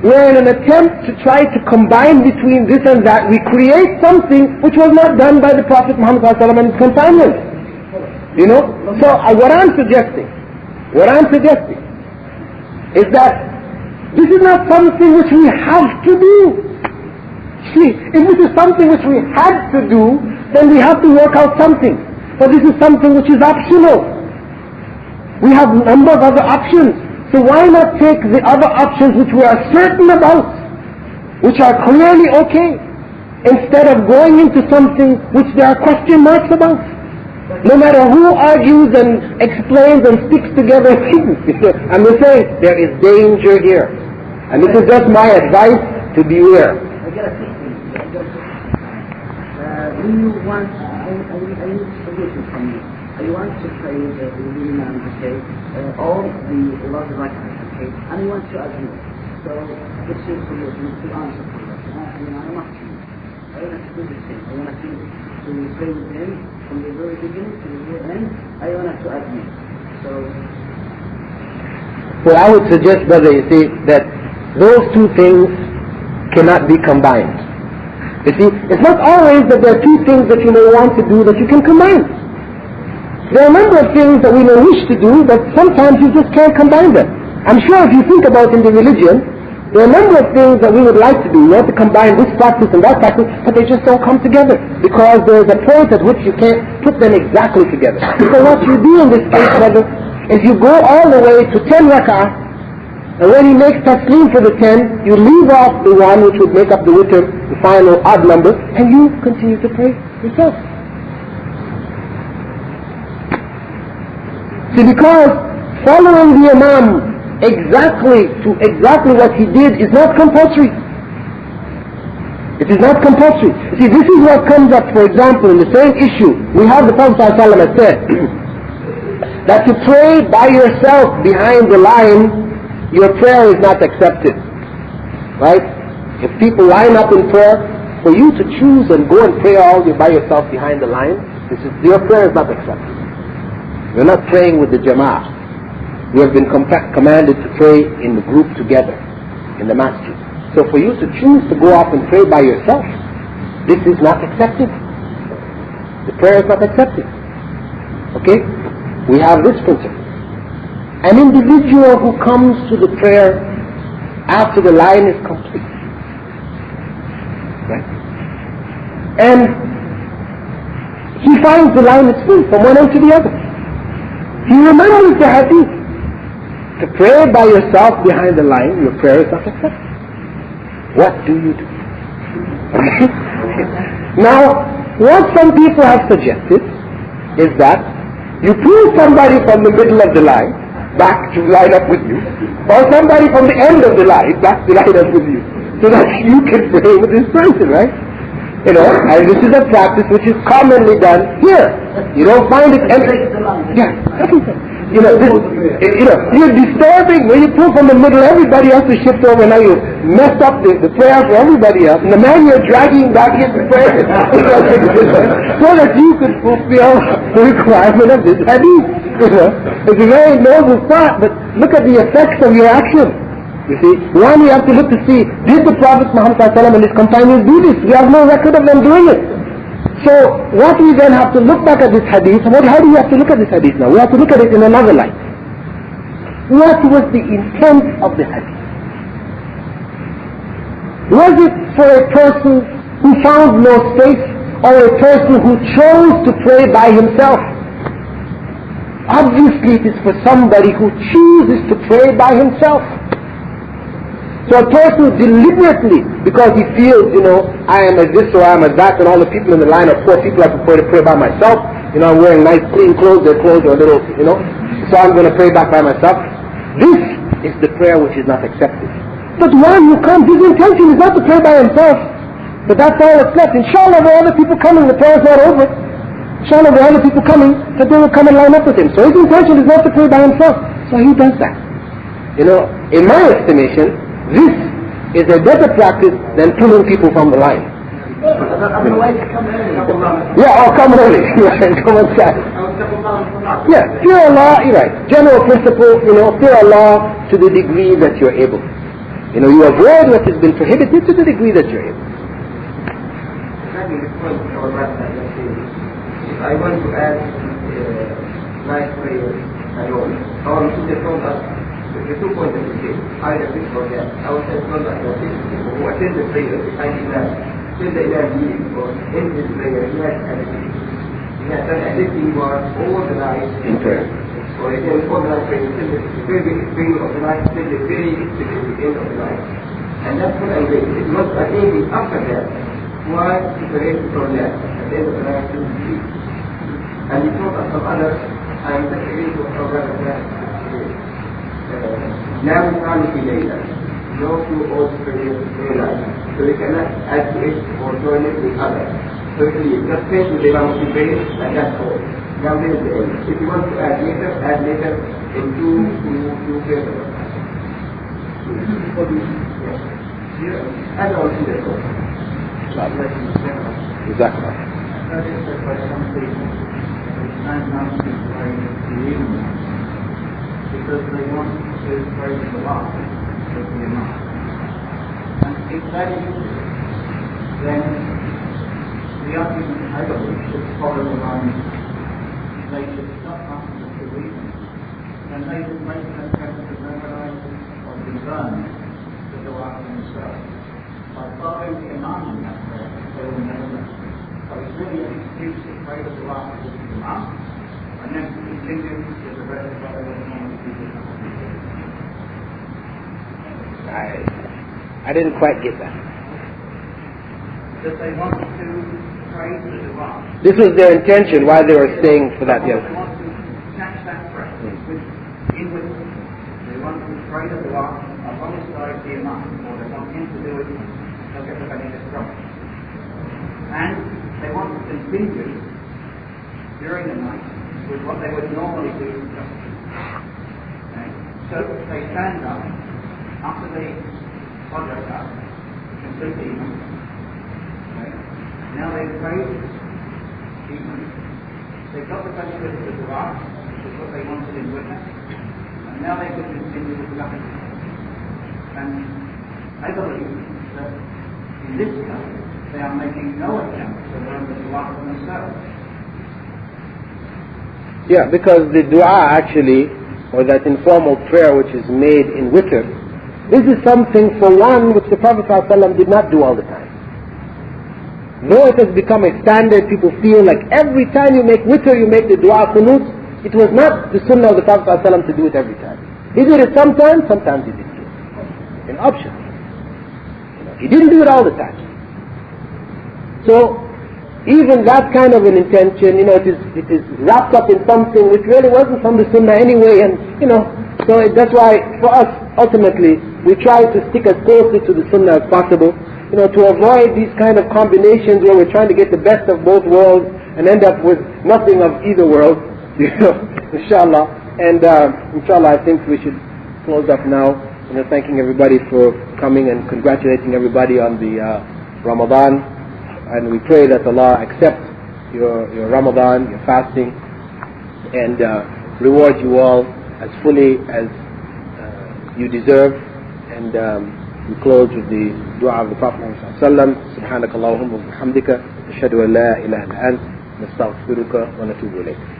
Where in an attempt to try to combine between this and that, we create something which was not done by the Prophet Muhammad and his companions. You know? So what I'm suggesting is that this is not something which we have to do. See, if this is something which we had to do, then we have to work out something. But this is something which is optional. We have a number of other options. So why not take the other options which we are certain about, which are clearly okay, instead of going into something which there are question marks about? No matter who argues and explains and sticks together things. I'm just saying, there is danger here. And this is just my advice to beware. I got a question. Do you want, I need solution from you. I want to pray the Imam, okay, all the Lord Rak'ah, okay, and I want to agree. So, what's your solution to answer for that? I'm asking you. I want to do the same. I want to pray with him from the very beginning to the very end. I want to agree. So, well, I would suggest, brother, you see, that those two things cannot be combined. You see, it's not always that there are two things that you may want to do that you can combine. There are a number of things that we may wish to do, but sometimes you just can't combine them. I'm sure if you think about in the religion, there are a number of things that we would like to do. We want to combine this practice and that practice, but they just don't come together, because there's a point at which you can't put them exactly together. So what you do in this case, brother, is you go all the way to 10 rak'ah, and when he makes taslim for the 10, you leave off the one which would make up the witr, the final odd number, and you continue to pray yourself. See, because following the Imam exactly what he did is not compulsory. It is not compulsory. See, this is what comes up, for example, in the same issue. We have the Prophet ﷺ has said that to pray by yourself behind the line, your prayer is not accepted. Right? If people line up in prayer, for you to choose and go and pray all by yourself behind the line, your prayer is not accepted. You're not praying with the jama'ah. You have been commanded to pray in the group together, in the masjid. So for you to choose to go up and pray by yourself, this is not accepted. The prayer is not accepted. Okay? We have this principle. An individual who comes to the prayer after the line is complete, right? And he finds the line is full from one end to the other. He remembers the hadith. To pray by yourself behind the line, your prayer is not accepted. What do you do? Now, what some people have suggested is that you pull somebody from the middle of the line back to line up with you, or somebody from the end of the line back to line up with you, so that you can pray with this person, right? You know, and this is a practice which is commonly done here. You don't find it every... Yeah, you know, you're disturbing. When you pull from the middle, everybody else is shift over. Now you messed up the prayer for everybody else. And the man you're dragging back into prayer so that you could fulfill the requirement of this hadith. You know, it's a very noble thought, but look at the effects of your action. You see, one, we have to look to see, did the Prophet Muhammad and his companions do this? We have no record of them doing it. So what we then have to look back at this hadith, how do we have to look at this hadith now? We have to look at it in another light. What was the intent of the hadith? Was it for a person who found no space, or a person who chose to pray by himself? Obviously it is for somebody who chooses to pray by himself. So a person deliberately, because he feels, I am as this or I am as that, and all the people in the line are poor people, I prefer to pray by myself. I'm wearing nice clean clothes, their clothes are a little, so I'm going to pray back by myself. This is the prayer which is not accepted. But one who comes, his intention is not to pray by himself, but that's all that's left. Inshallah, there are other people coming, the prayer is not over. Inshallah, there are other people coming, that they will come and line up with him. So his intention is not to pray by himself, so he does that. In my estimation, this is a better practice than pulling people from the line. Yeah, or come early. Come on time. Yeah, fear Allah, you're right. General principle, fear Allah to the degree that you're able. You avoid what has been prohibited to the degree that you're able. If I want to add night prayer alone, our teacher told us the 2 points of the case, either this or that. Our teacher told us that people who attend the prayer behind Imam, till the Imam leaves or in his prayer, he has everything. He has done everything was all the night in prayer. Or again, all the night praying till the very beginning of the night, till the very end of the night. And that's what I'm doing. It was again after that. Why separate from that? At the end of the night, to sleep. And he told us some other, I'm agreeing to our brother that now we can't be later. No two old prayers very night. So we cannot add to it or join it with others. So we just pray to the Imam to pray and that's all. Now there is the end. If you want to add later in two prayers. Yes. Add on to the soul. Exactly. Because they want to praise Allah with the Imam. And if that is then the argument I believe should follow along. They should stop asking for reasons, and they should make an attempt to memorize or to learn the dua themselves. By following the Imam in that prayer, they will never learn. So it's really an excuse to pray the dua with the Imam, and then continue with the rest of what they will normally do. I didn't quite get that. That they want to praise the dua. This was their intention, why they were staying for that, yes. They want to catch that breath in which they want to pray the dua alongside the Imam, or they want him to do it, they'll get the benefit from it. And they want to continue during the night with what they would normally do. Okay? So they stand up after the project up, complete the Imam. Okay? Now they pray Imam. They've got the benefit of the dua, which is what they wanted in witness, and now they can continue with nothing. And I believe that in this case they are making no attempt to learn the dua for themselves. Yeah, because the dua actually, or that informal prayer which is made in witr, this is something for one which the Prophet ﷺ did not do all the time. Though it has become a standard, people feel like every time you make witr, you make the dua qunut. It was not the sunnah of the Prophet ﷺ to do it every time. He did it sometimes he didn't do it. An option. He didn't do it all the time. So, even that kind of an intention, it is wrapped up in something which really wasn't from the sunnah anyway, and so that's why for us, ultimately, we try to stick as closely to the sunnah as possible, to avoid these kind of combinations where we're trying to get the best of both worlds and end up with nothing of either world, inshallah. And inshallah, I think we should close up now, thanking everybody for coming and congratulating everybody on the Ramadan. And we pray that Allah accept your Ramadan, your fasting, and reward you all as fully as you deserve. And we close with the dua of the Prophet Muhammad sallallahu alaihi wasallam. Subhanakallahumma wa bihamdika ashhadu an la ilaha illa ant nastaghfiruka wa natubu ilayk.